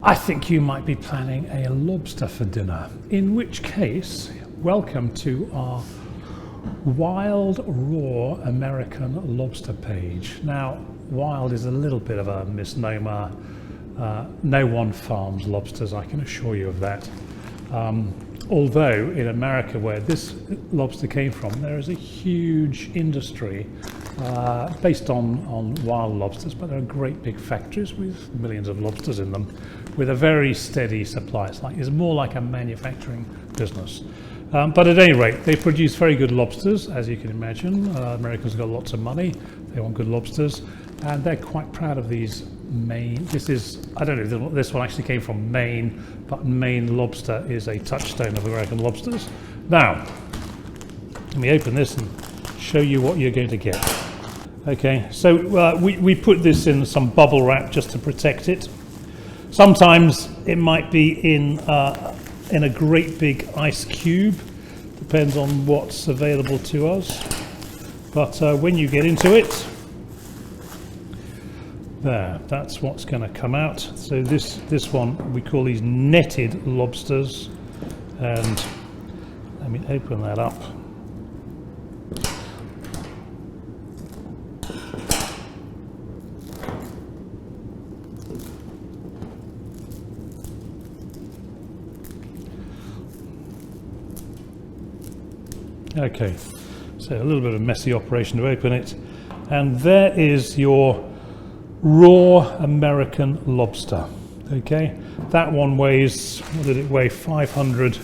I think you might be planning a lobster for dinner, in which case, welcome to our Wild Raw American Lobster page. Now, wild is a little bit of a misnomer. No one farms lobsters, I can assure you of that. Although in America, where this lobster came from, there is a huge industry based on wild lobsters, but there are great big factories with millions of lobsters in them, with a very steady supply. It's more like a manufacturing business. But at any rate, they produce very good lobsters, as you can imagine. Americans have got lots of money, they want good lobsters, and they're quite proud of these Maine. I don't know if this one actually came from Maine, but Maine lobster is a touchstone of American lobsters. Now, let me open this and show you what you're going to get. Okay, so we put this in some bubble wrap just to protect it. Sometimes it might be in a great big ice cube, depends on what's available to us. But when you get into it, that's what's going to come out. So this one, we call these netted lobsters, and let me open that up. Okay, so a little bit of a messy operation to open it, and there is your raw American lobster. Okay, that one weighs, what did it weigh? 500.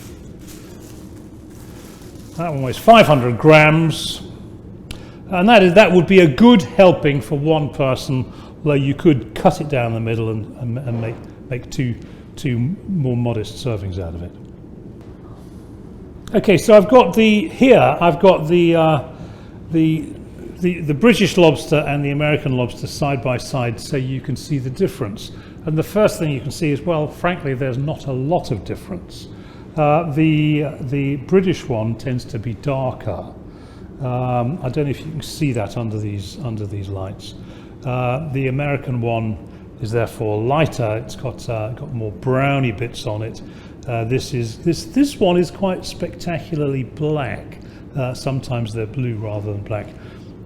That one weighs 500 grams, and that would be a good helping for one person. Although you could cut it down the middle and make two more modest servings out of it. Okay, so I've got the British lobster and the American lobster side by side, so you can see the difference. And the first thing you can see is, well, frankly, there's not a lot of difference. The British one tends to be darker. I don't know if you can see that under these lights. The American one is therefore lighter. It's got more browny bits on it. This one is quite spectacularly black. Sometimes they're blue rather than black.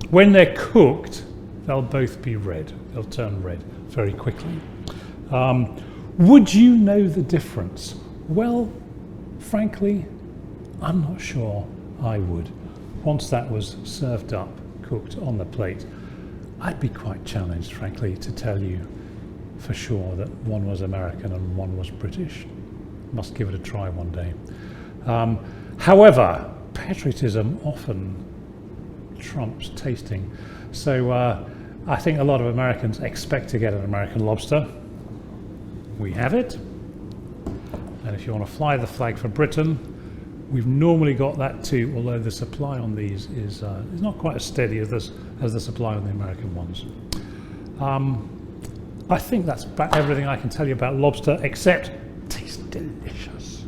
When they're cooked, they'll both be red. They'll turn red very quickly. Would you know the difference? Well, frankly, I'm not sure I would. Once that was served up, cooked on the plate, I'd be quite challenged, frankly, to tell you for sure that one was American and one was British. Must give it a try one day. However, patriotism often trumps tasting. So I think a lot of Americans expect to get an American lobster. We have it. And if you want to fly the flag for Britain, we've normally got that too, although the supply on these is not quite as steady as the supply on the American ones. I think that's about everything I can tell you about lobster, except tastes delicious.